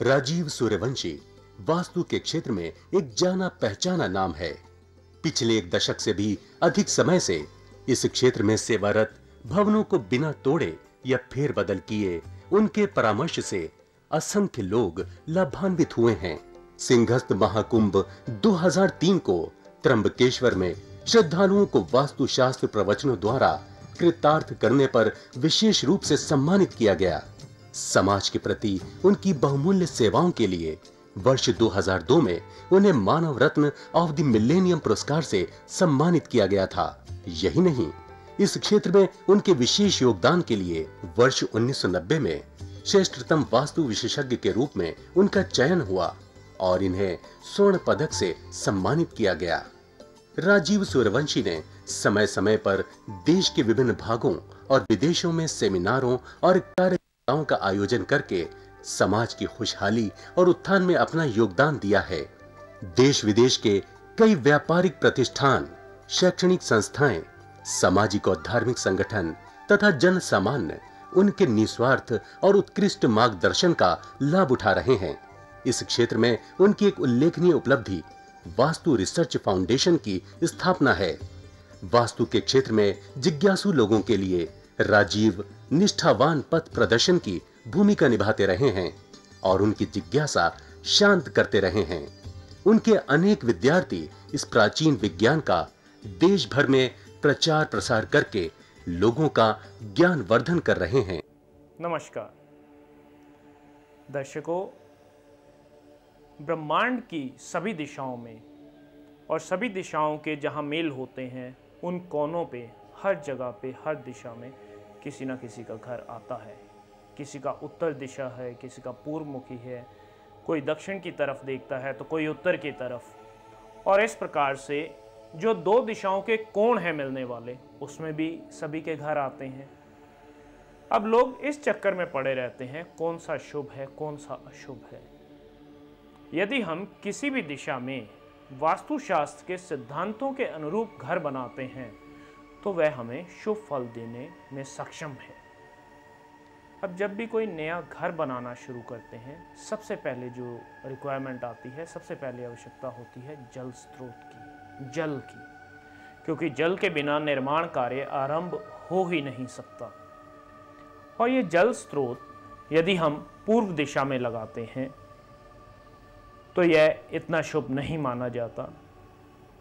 राजीव सूर्यवंशी वास्तु के क्षेत्र में एक जाना पहचाना नाम है। पिछले एक दशक से भी अधिक समय से इस क्षेत्र में सेवारत, भवनों को बिना तोड़े या फेरबदल किए उनके परामर्श से असंख्य लोग लाभान्वित हुए हैं। सिंहस्थ महाकुंभ 2003 को त्र्यंबकेश्वर में श्रद्धालुओं को वास्तुशास्त्र प्रवचनों द्वारा कृतार्थ करने पर विशेष रूप से सम्मानित किया गया। समाज के प्रति उनकी बहुमूल्य सेवाओं के लिए वर्ष 2002 में उन्हें मानव रत्न ऑफ द मिलेनियम पुरस्कार से सम्मानित किया गया था। यही नहीं, इस क्षेत्र में उनके विशेष योगदान के लिए वर्ष 1990 में श्रेष्ठतम वास्तु विशेषज्ञ के रूप में उनका चयन हुआ और इन्हें स्वर्ण पदक से सम्मानित किया गया। राजीव सूर्यवंशी ने समय समय पर देश के विभिन्न भागों और विदेशों में सेमिनारों और कार्यक्रमों का आयोजन करके समाज की खुशहाली और उत्थान में अपना योगदान दिया है। देश विदेश के कई व्यापारिक प्रतिष्ठान, शैक्षणिक संस्थाएं, सामाजिक और धार्मिक संगठन तथा जन सामान्य उनके निस्वार्थ और उत्कृष्ट मार्गदर्शन का लाभ उठा रहे हैं। इस क्षेत्र में उनकी एक उल्लेखनीय उपलब्धि वास्तु रिसर्च फाउंडेशन की स्थापना है। वास्तु के क्षेत्र में जिज्ञासु लोगों के लिए राजीव निष्ठावान पथ प्रदर्शन की भूमिका निभाते रहे हैं और उनकी जिज्ञासा शांत करते रहे हैं। उनके अनेक विद्यार्थी इस प्राचीन विज्ञान का देश भर में प्रचार प्रसार करके लोगों का ज्ञान वर्धन कर रहे हैं। नमस्कार दर्शकों, ब्रह्मांड की सभी दिशाओं में और सभी दिशाओं के जहां मेल होते हैं उन कोनों पे, हर जगह पे, हर दिशा में किसी ना किसी का घर आता है। किसी का उत्तर दिशा है, किसी का पूर्व मुखी है, कोई दक्षिण की तरफ देखता है तो कोई उत्तर की तरफ। और इस प्रकार से जो दो दिशाओं के कोण हैं मिलने वाले, उसमें भी सभी के घर आते हैं। अब लोग इस चक्कर में पड़े रहते हैं कौन सा शुभ है, कौन सा अशुभ है। यदि हम किसी भी दिशा में वास्तुशास्त्र के सिद्धांतों के अनुरूप घर बनाते हैं तो वह हमें शुभ फल देने में सक्षम है। अब जब भी कोई नया घर बनाना शुरू करते हैं, सबसे पहले जो रिक्वायरमेंट आती है, सबसे पहले आवश्यकता होती है जल स्रोत की, जल की, क्योंकि जल के बिना निर्माण कार्य आरंभ हो ही नहीं सकता। और ये जल स्रोत यदि हम पूर्व दिशा में लगाते हैं तो यह इतना शुभ नहीं माना जाता।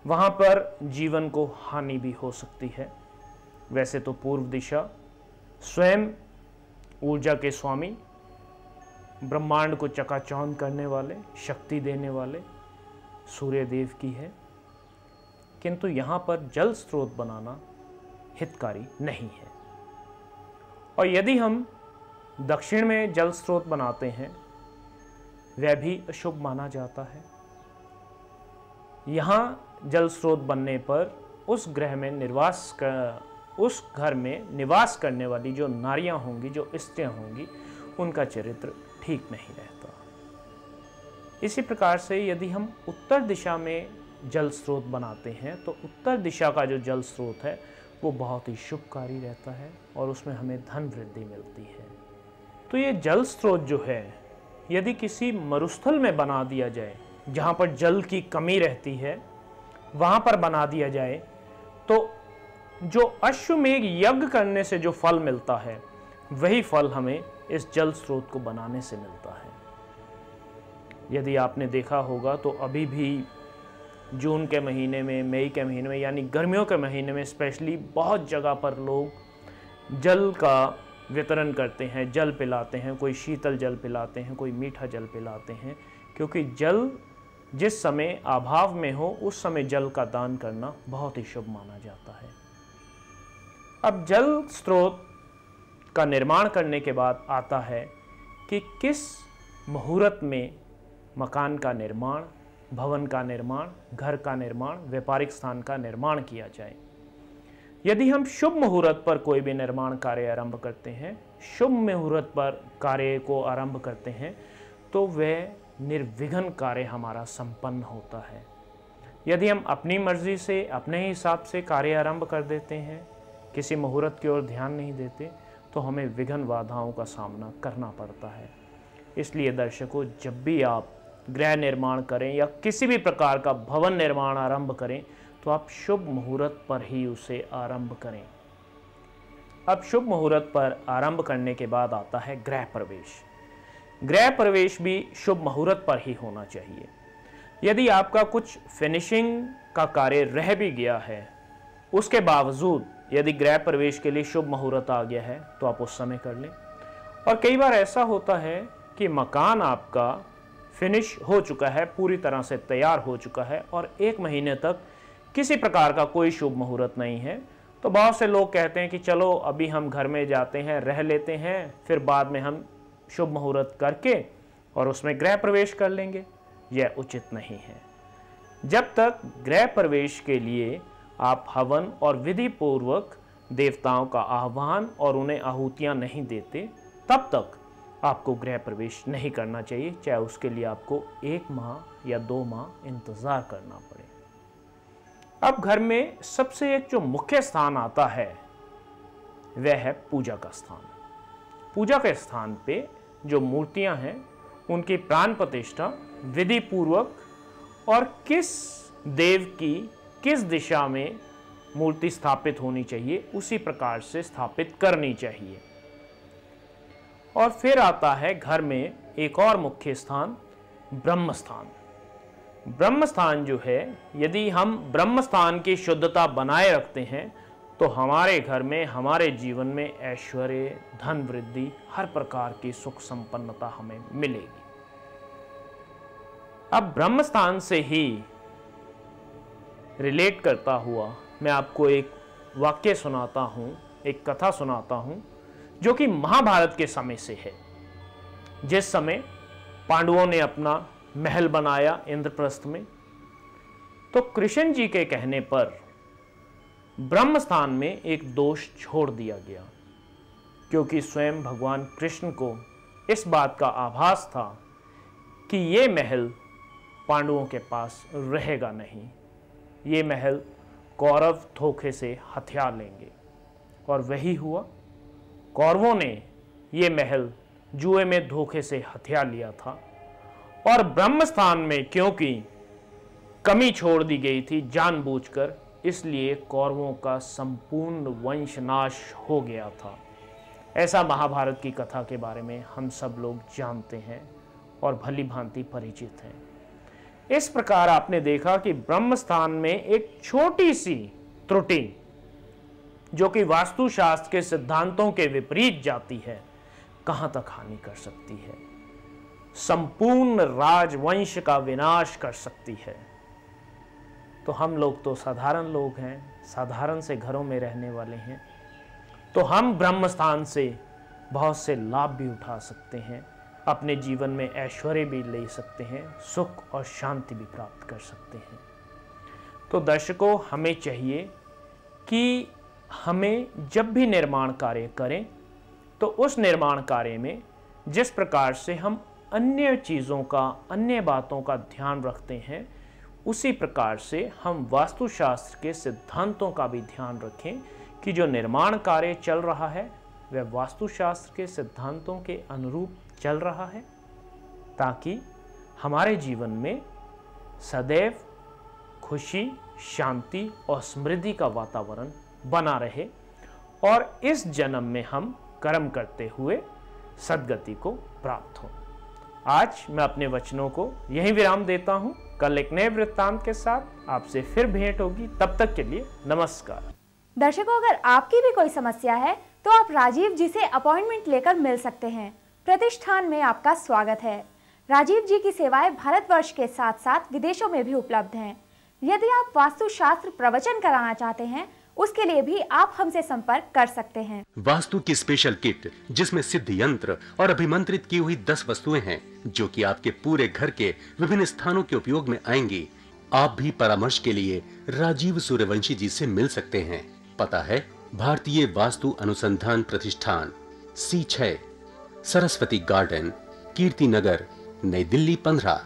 वहाँ पर जीवन को हानि भी हो सकती है। वैसे तो पूर्व दिशा स्वयं ऊर्जा के स्वामी, ब्रह्मांड को चकाचौंध करने वाले, शक्ति देने वाले सूर्य देव की है, किंतु यहाँ पर जल स्रोत बनाना हितकारी नहीं है। और यदि हम दक्षिण में जल स्रोत बनाते हैं वह भी अशुभ माना जाता है। यहाँ जल स्रोत बनने पर उस ग्रह में उस घर में निवास करने वाली जो नारियां होंगी, जो स्त्रियां होंगी, उनका चरित्र ठीक नहीं रहता। इसी प्रकार से यदि हम उत्तर दिशा में जल स्रोत बनाते हैं तो उत्तर दिशा का जो जल स्रोत है वो बहुत ही शुभकारी रहता है और उसमें हमें धन वृद्धि मिलती है। तो ये जल स्रोत जो है यदि किसी मरुस्थल में बना दिया जाए, जहाँ पर जल की कमी रहती है, वहाँ पर बना दिया जाए तो जो अश्वमेघ यज्ञ करने से जो फल मिलता है वही फल हमें इस जल स्रोत को बनाने से मिलता है। यदि आपने देखा होगा तो अभी भी जून के महीने में, मई के महीने में, यानी गर्मियों के महीने में स्पेशली बहुत जगह पर लोग जल का वितरण करते हैं, जल पिलाते हैं। कोई शीतल जल पिलाते हैं, कोई मीठा जल पिलाते हैं, क्योंकि जल जिस समय अभाव में हो उस समय जल का दान करना बहुत ही शुभ माना जाता है। अब जल स्रोत का निर्माण करने के बाद आता है कि किस मुहूर्त में मकान का निर्माण, भवन का निर्माण, घर का निर्माण, व्यापारिक स्थान का निर्माण किया जाए। यदि हम शुभ मुहूर्त पर कोई भी निर्माण कार्य आरंभ करते हैं, शुभ मुहूर्त पर कार्य को आरंभ करते हैं तो वह निर्विघ्न कार्य हमारा संपन्न होता है। यदि हम अपनी मर्जी से, अपने हिसाब से कार्य आरंभ कर देते हैं, किसी मुहूर्त की ओर ध्यान नहीं देते, तो हमें विघ्न बाधाओं का सामना करना पड़ता है। इसलिए दर्शकों, जब भी आप गृह निर्माण करें या किसी भी प्रकार का भवन निर्माण आरंभ करें तो आप शुभ मुहूर्त पर ही उसे आरंभ करें। अब शुभ मुहूर्त पर आरंभ करने के बाद आता है गृह प्रवेश। गृह प्रवेश भी शुभ मुहूर्त पर ही होना चाहिए। यदि आपका कुछ फिनिशिंग का कार्य रह भी गया है, उसके बावजूद यदि गृह प्रवेश के लिए शुभ मुहूर्त आ गया है तो आप उस समय कर लें। और कई बार ऐसा होता है कि मकान आपका फिनिश हो चुका है, पूरी तरह से तैयार हो चुका है और 1 महीने तक किसी प्रकार का कोई शुभ मुहूर्त नहीं है, तो बहुत से लोग कहते हैं कि चलो अभी हम घर में जाते हैं, रह लेते हैं, फिर बाद में हम शुभ मुहूर्त करके और उसमें गृह प्रवेश कर लेंगे। यह उचित नहीं है। जब तक गृह प्रवेश के लिए आप हवन और विधि पूर्वक देवताओं का आह्वान और उन्हें आहुतियां नहीं देते, तब तक आपको गृह प्रवेश नहीं करना चाहिए, चाहे उसके लिए आपको 1 माह या 2 माह इंतजार करना पड़े। अब घर में सबसे एक जो मुख्य स्थान आता है वह है पूजा का स्थान। पूजा के स्थान पे जो मूर्तियां हैं उनकी प्राण प्रतिष्ठा विधि पूर्वक और किस देव की किस दिशा में मूर्ति स्थापित होनी चाहिए उसी प्रकार से स्थापित करनी चाहिए। और फिर आता है घर में एक और मुख्य स्थान, ब्रह्म स्थान। ब्रह्म स्थान जो है, यदि हम ब्रह्म स्थान की शुद्धता बनाए रखते हैं तो हमारे घर में, हमारे जीवन में ऐश्वर्य, धन वृद्धि, हर प्रकार की सुख संपन्नता हमें मिलेगी। अब ब्रह्म स्थान से ही रिलेट करता हुआ मैं आपको एक वाक्य सुनाता हूं, एक कथा सुनाता हूं जो कि महाभारत के समय से है। जिस समय पांडवों ने अपना महल बनाया इंद्रप्रस्थ में, तो कृष्ण जी के कहने पर ब्रह्म स्थान में एक दोष छोड़ दिया गया, क्योंकि स्वयं भगवान कृष्ण को इस बात का आभास था कि ये महल पांडवों के पास रहेगा नहीं, ये महल कौरव धोखे से हथिया लेंगे। और वही हुआ। कौरवों ने ये महल जुए में धोखे से हथिया लिया था और ब्रह्म स्थान में क्योंकि कमी छोड़ दी गई थी जानबूझकर, इसलिए कौरवों का संपूर्ण वंशनाश हो गया था। ऐसा महाभारत की कथा के बारे में हम सब लोग जानते हैं और भली भांति परिचित हैं। इस प्रकार आपने देखा कि ब्रह्म स्थान में एक छोटी सी त्रुटि जो कि वास्तुशास्त्र के सिद्धांतों के विपरीत जाती है, कहां तक हानि कर सकती है, संपूर्ण राजवंश का विनाश कर सकती है। तो हम लोग तो साधारण लोग हैं, साधारण से घरों में रहने वाले हैं, तो हम ब्रह्म स्थान से बहुत से लाभ भी उठा सकते हैं, अपने जीवन में ऐश्वर्य भी ले सकते हैं, सुख और शांति भी प्राप्त कर सकते हैं। तो दर्शकों, हमें चाहिए कि हमें जब भी निर्माण कार्य करें तो उस निर्माण कार्य में जिस प्रकार से हम अन्य चीज़ों का, अन्य बातों का ध्यान रखते हैं, उसी प्रकार से हम वास्तुशास्त्र के सिद्धांतों का भी ध्यान रखें कि जो निर्माण कार्य चल रहा है वह वास्तुशास्त्र के सिद्धांतों के अनुरूप चल रहा है, ताकि हमारे जीवन में सदैव खुशी, शांति और समृद्धि का वातावरण बना रहे और इस जन्म में हम कर्म करते हुए सद्गति को प्राप्त हो। आज मैं अपने वचनों को यहीं विराम देता हूं। कल एक नए वृत्तांत के साथ आपसे फिर भेंट होगी। तब तक के लिए नमस्कार। दर्शकों, अगर आपकी भी कोई समस्या है तो आप राजीव जी से अपॉइंटमेंट लेकर मिल सकते हैं। प्रतिष्ठान में आपका स्वागत है। राजीव जी की सेवाएं भारतवर्ष के साथ साथ विदेशों में भी उपलब्ध हैं। यदि आप वास्तुशास्त्र प्रवचन कराना चाहते हैं, उसके लिए भी आप हमसे संपर्क कर सकते हैं। वास्तु की स्पेशल किट, जिसमें सिद्ध यंत्र और अभिमंत्रित की हुई 10 वस्तुएं हैं, जो कि आपके पूरे घर के विभिन्न स्थानों के उपयोग में आएंगी। आप भी परामर्श के लिए राजीव सूर्यवंशी जी से मिल सकते हैं। पता है भारतीय वास्तु अनुसंधान प्रतिष्ठान, C6, सरस्वती गार्डन, कीर्ति नगर, नई दिल्ली 15।